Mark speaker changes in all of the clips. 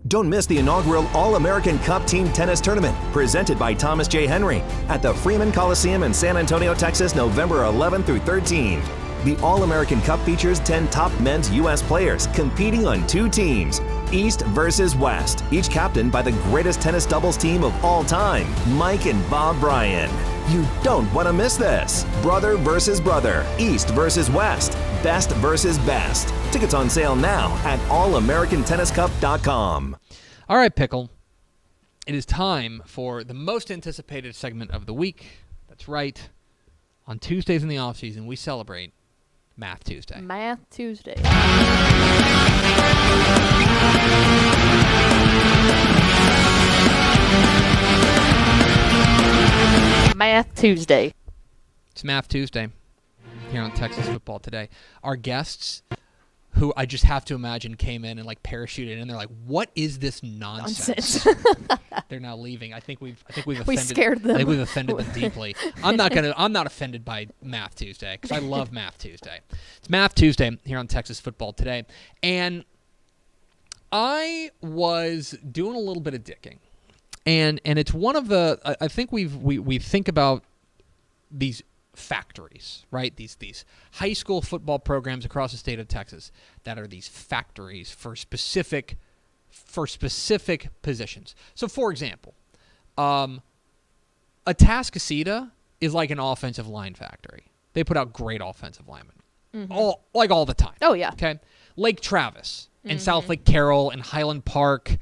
Speaker 1: Don't miss the inaugural All-American Cup Team Tennis Tournament presented by Thomas J. Henry at the Freeman Coliseum in San Antonio, Texas, November 11 through 13. The All-American Cup features 10 top men's U.S. players competing on 2 teams, East versus West, each captained by the greatest tennis doubles team of all time, Mike and Bob Bryan. You don't want to miss this. Brother versus brother, East versus West, best versus best. Tickets on sale now at allamericantenniscup.com.
Speaker 2: All right, Pickle. It is time for the most anticipated segment of the week. That's right. On Tuesdays in the offseason, we celebrate Math Tuesday.
Speaker 3: Math Tuesday. Math Tuesday.
Speaker 2: It's Math Tuesday here on Texas Football Today. Our guests, who I just have to imagine came in and like parachuted in, and they're like, "What is this nonsense?" They're now leaving. I think we've offended.
Speaker 3: We scared them.
Speaker 2: I think we've offended them deeply. I'm not offended by Math Tuesday because I love Math Tuesday. It's Math Tuesday here on Texas Football Today, and I was doing a little bit of digging, and it's one of the I think we think about these factories, right? These high school football programs across the state of Texas that are these factories for specific positions. So, for example, Atascocita is like an offensive line factory. They put out great offensive linemen, all the time.
Speaker 3: Oh yeah.
Speaker 2: Okay. Lake Travis and South Lake Carroll and Highland Park.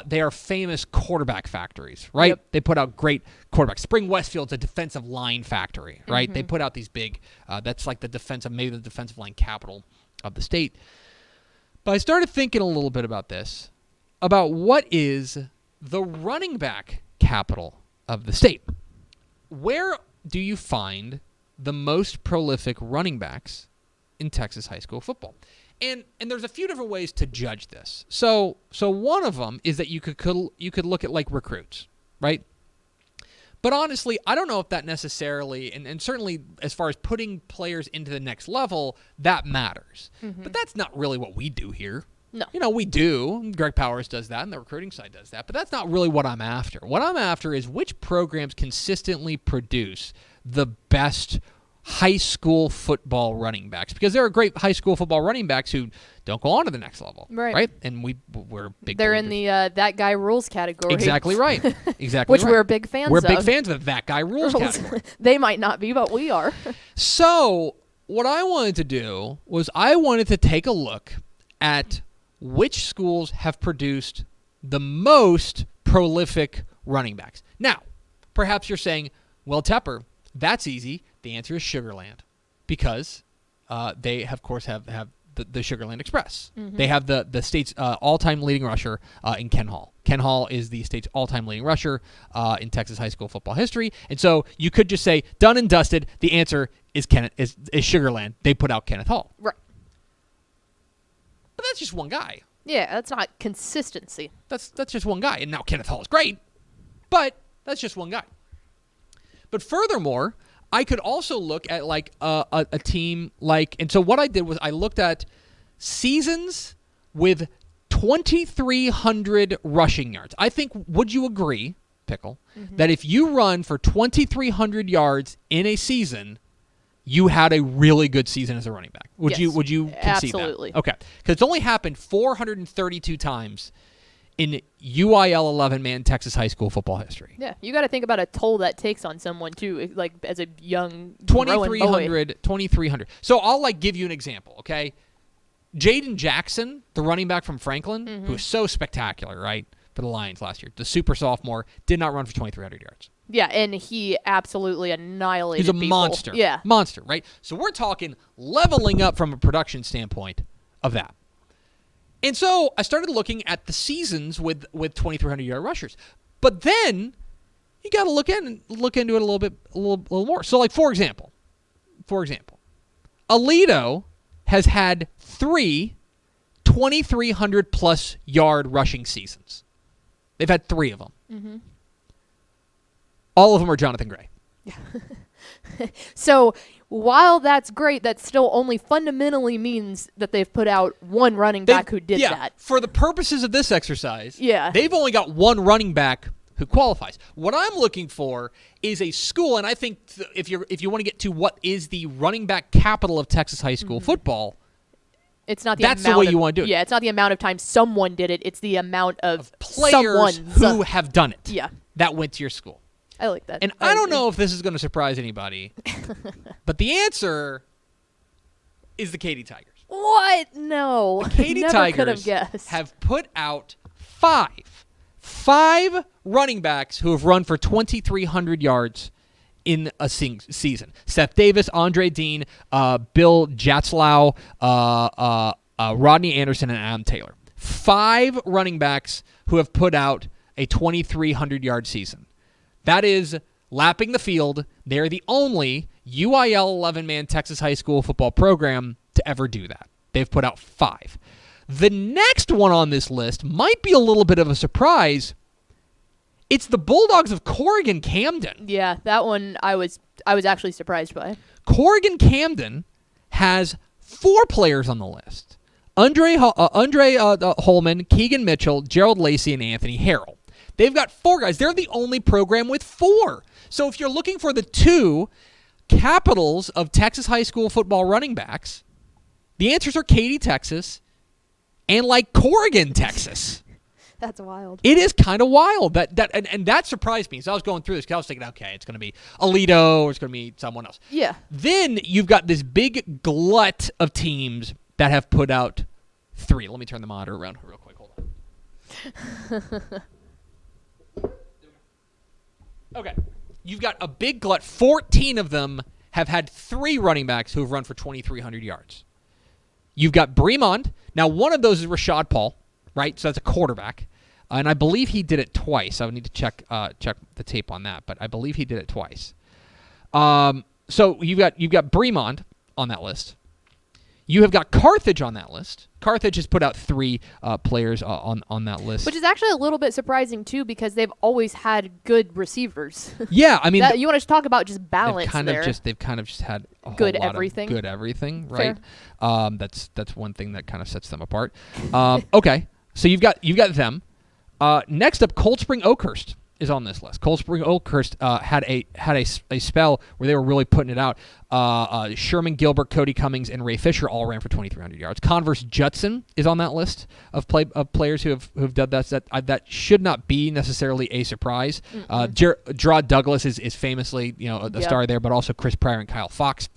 Speaker 2: They are famous quarterback factories, right?
Speaker 3: Yep.
Speaker 2: They put out great quarterbacks. Spring Westfield's a defensive line factory, right? They put out these big, that's like the defensive line capital of the state. But I started thinking a little bit about this, about what is the running back capital of the state. Where do you find the most prolific running backs in Texas high school football? And there's a few different ways to judge this. So one of them is that you could look at like recruits, right? But honestly, I don't know if that necessarily, and certainly as far as putting players into the next level, that matters. But that's not really what we do here.
Speaker 3: No.
Speaker 2: You know, we do. Greg Powers does that, and the recruiting side does that. But that's not really what I'm after. What I'm after is which programs consistently produce the best high school football running backs, because there are great high school football running backs who don't go on to the next level,
Speaker 3: right?
Speaker 2: And we're big.
Speaker 3: They're in the that guy rules category.
Speaker 2: Exactly right. Exactly.
Speaker 3: Which
Speaker 2: right.
Speaker 3: we're big fans.
Speaker 2: We're big fans of that guy rules category.
Speaker 3: They might not be, but we are.
Speaker 2: So what I wanted to do was I wanted to take a look at which schools have produced the most prolific running backs. Now, perhaps you're saying, well, Tepper, that's easy. The answer is Sugar Land, because they, of course, have the Sugar Land Express. They have the state's all-time leading rusher in Ken Hall. Ken Hall is the state's all-time leading rusher in Texas high school football history. And so you could just say, done and dusted, the answer is Sugar Land. They put out Kenneth Hall.
Speaker 3: Right.
Speaker 2: But that's just one guy.
Speaker 3: Yeah, that's not consistency.
Speaker 2: That's just one guy. And now Kenneth Hall is great, but that's just one guy. But furthermore, I could also look at like a team like, and so what I did was I looked at seasons with 2,300 rushing yards. I think, would you agree, Pickle, that if you run for 2,300 yards in a season, you had a really good season as a running back? Would you concede
Speaker 3: Absolutely.
Speaker 2: that? Okay, because it's only happened 432 times in UIL 11-man Texas high school football history.
Speaker 3: Yeah, you got to think about a toll that takes on someone too, like as a young
Speaker 2: 2,300. So I'll like give you an example, okay? Jaden Jackson, the running back from Franklin, who was so spectacular, right, for the Lions last year, the super sophomore, did not run for 2,300 yards.
Speaker 3: Yeah, and he absolutely annihilated
Speaker 2: He's a
Speaker 3: people.
Speaker 2: monster.
Speaker 3: Yeah.
Speaker 2: Monster, right? So we're talking leveling up from a production standpoint of that. And so I started looking at the seasons with 2,300-yard rushers. But then you got to look into it a little more. So, like, for example, Aledo has had 3 2,300-plus yard rushing seasons. They've had 3 of them. All of them are Jonathan Gray.
Speaker 3: So while that's great, that still only fundamentally means that they've put out one running back who did that.
Speaker 2: For the purposes of this exercise,
Speaker 3: Yeah.
Speaker 2: they've only got one running back who qualifies. What I'm looking for is a school, and I think if you want to get to what is the running back capital of Texas high school football,
Speaker 3: it's not the
Speaker 2: that's
Speaker 3: amount
Speaker 2: the way
Speaker 3: of,
Speaker 2: you want to do it.
Speaker 3: Yeah, it's not the amount of time someone did it. It's the amount of
Speaker 2: players who have done it.
Speaker 3: Yeah.
Speaker 2: That went to your school.
Speaker 3: I like that.
Speaker 2: And I don't know if this is going to surprise anybody, but the answer is the Katy Tigers.
Speaker 3: What? No.
Speaker 2: The Katy
Speaker 3: Never could have
Speaker 2: Tigers
Speaker 3: guessed.
Speaker 2: have put out five running backs who have run for 2,300 yards in a season. Seth Davis, Andre Dean, Bill Jatzlau, Rodney Anderson, and Adam Taylor. 5 running backs who have put out a 2,300-yard season. That is lapping the field. They're the only UIL 11-man Texas high school football program to ever do that. They've put out 5. The next one on this list might be a little bit of a surprise. It's the Bulldogs of Corrigan Camden.
Speaker 3: Yeah, that one I was actually surprised by.
Speaker 2: Corrigan Camden has 4 players on the list. Andre Holman, Keegan Mitchell, Gerald Lacey, and Anthony Harrell. They've got 4 guys. They're the only program with 4. So if you're looking for the 2 capitals of Texas high school football running backs, the answers are Katy, Texas, and like Corrigan, Texas.
Speaker 3: That's wild.
Speaker 2: It is kind of wild. And that surprised me. So I was going through this because I was thinking, okay, it's going to be Alito or it's going to be someone else.
Speaker 3: Yeah. Then
Speaker 2: you've got this big glut of teams that have put out 3. Let me turn the monitor around real quick. Hold on. Okay. You've got a big glut. 14 of them have had 3 running backs who have run for 2,300 yards. You've got Bremond. Now, one of those is Rashad Paul, right? So that's a quarterback. And I believe he did it twice. I would need to check the tape on that, but I believe he did it twice. So you've got Bremond on that list. You have got Carthage on that list. Carthage has put out 3 players on that list.
Speaker 3: Which is actually a little bit surprising, too, because they've always had good receivers.
Speaker 2: Yeah, I mean...
Speaker 3: you want to talk about just balance
Speaker 2: they've kind of just had a
Speaker 3: good
Speaker 2: whole lot
Speaker 3: everything.
Speaker 2: Of good everything,
Speaker 3: Fair.
Speaker 2: right? That's one thing that kind of sets them apart. Okay, so you've got them. Next up, Cold Spring Oakhurst is on this list. Cold Spring Oakhurst had a spell where they were really putting it out. Sherman Gilbert, Cody Cummings, and Ray Fisher all ran for 2,300 yards. Converse Judson is on that list of players who've done that. That should not be necessarily a surprise. Gerard Douglas is famously a star there, but also Chris Pryor and Kyle Fox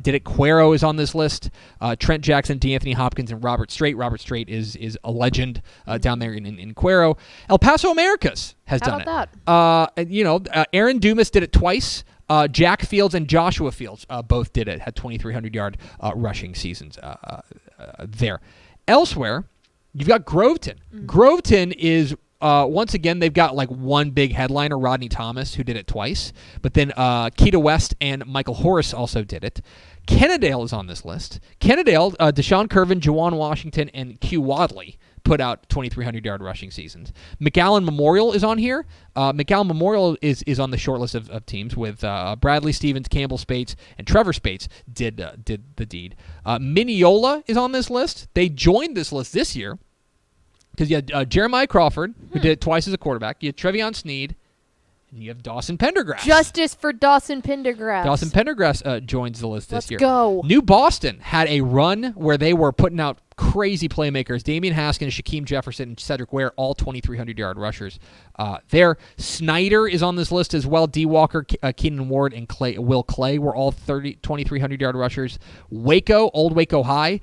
Speaker 2: did it. Cuero is on this list. Trent Jackson, D'Anthony Hopkins, and Robert Strait. Robert Strait is a legend down there in Cuero. El Paso Americas has done it.
Speaker 3: How about
Speaker 2: that? Aaron Dumas did it twice. Jack Fields and Joshua Fields both did it, had 2,300-yard rushing seasons there. Elsewhere, you've got Groveton. Groveton is, once again, they've got like one big headliner, Rodney Thomas, who did it twice. But then Keita West and Michael Horace also did it. Kennedale is on this list. Kennedale, Deshaun Curvin, Jawan Washington, and Q Wadley put out 2,300-yard rushing seasons. McAllen Memorial is on here. McAllen Memorial is on the short list of teams with Bradley Stevens, Campbell Spates, and Trevor Spates did the deed. Mineola is on this list. They joined this list this year because you had Jeremiah Crawford, who did it twice as a quarterback. You had Trevion Sneed, and you have Dawson Pendergrass.
Speaker 3: Justice for Dawson Pendergrass.
Speaker 2: Dawson Pendergrass joins the list this year.
Speaker 3: Let's go.
Speaker 2: New Boston had a run where they were putting out crazy playmakers. Damian Haskins, Shaquem Jefferson, and Cedric Ware, all 2,300-yard rushers there. Snyder is on this list as well. D. Walker, Keenan Ward, and Will Clay were all 2,300-yard rushers. Waco, Old Waco High,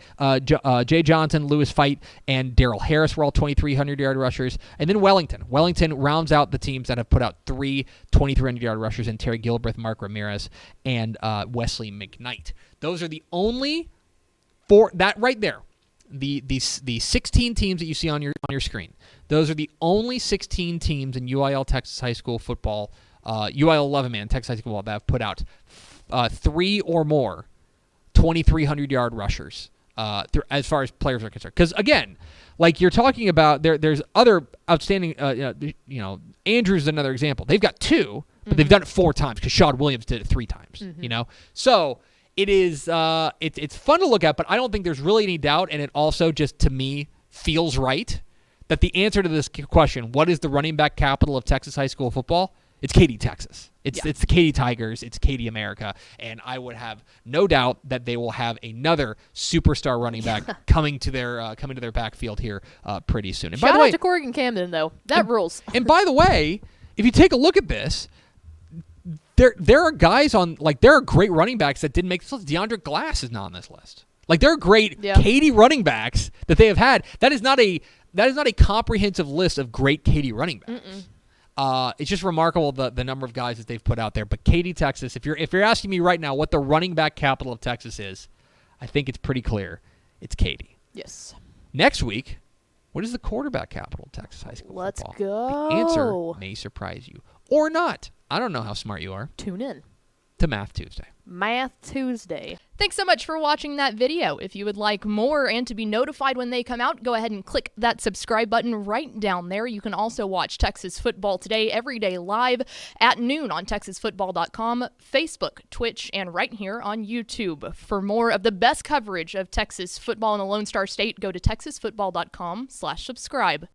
Speaker 2: Jay Johnson, Lewis Fight, and Darrell Harris were all 2,300-yard rushers. And then Wellington. Wellington rounds out the teams that have put out 3 2,300-yard rushers in Terry Gilbreth, Mark Ramirez, and Wesley McKnight. Those are the only 4, that right there. The 16 teams that you see on your screen, those are the only 16 teams in UIL Texas high school football, UIL 11-man Texas high school football that have put out 3 or more 2,300-yard rushers as far as players are concerned. Because again, like you're talking about, there's other outstanding. Andrews is another example. They've got 2, but they've done it 4 times because Shawn Williams did it 3 times. You know, so it is it's fun to look at, but I don't think there's really any doubt, and it also just to me feels right that the answer to this question, what is the running back capital of Texas high school football? It's Katy, Texas. It's the Katy Tigers. It's Katy America. And I would have no doubt that they will have another superstar running back coming to their backfield here pretty soon. And
Speaker 3: Shout
Speaker 2: by the way,
Speaker 3: out to Corrigan Camden, though. That rules.
Speaker 2: And by the way, if you take a look at this, there are guys on, like, there are great running backs that didn't make this list. DeAndre Glass is not on this list. Like, there are great Katy running backs that they have had. That is not a comprehensive list of great Katy running backs. It's just remarkable the number of guys that they've put out there. But Katy, Texas, if you're asking me right now what the running back capital of Texas is, I think it's pretty clear. It's Katy.
Speaker 3: Yes.
Speaker 2: Next week, what is the quarterback capital of Texas high school
Speaker 3: Let's
Speaker 2: football?
Speaker 3: go.
Speaker 2: The answer may surprise you. Or not. I don't know how smart you are.
Speaker 3: Tune in
Speaker 2: To Math Tuesday.
Speaker 3: Math Tuesday. Thanks so much for watching that video. If you would like more and to be notified when they come out, go ahead and click that subscribe button right down there. You can also watch Texas Football Today every day live at noon on TexasFootball.com, Facebook, Twitch, and right here on YouTube. For more of the best coverage of Texas football in the Lone Star State, go to TexasFootball.com/subscribe.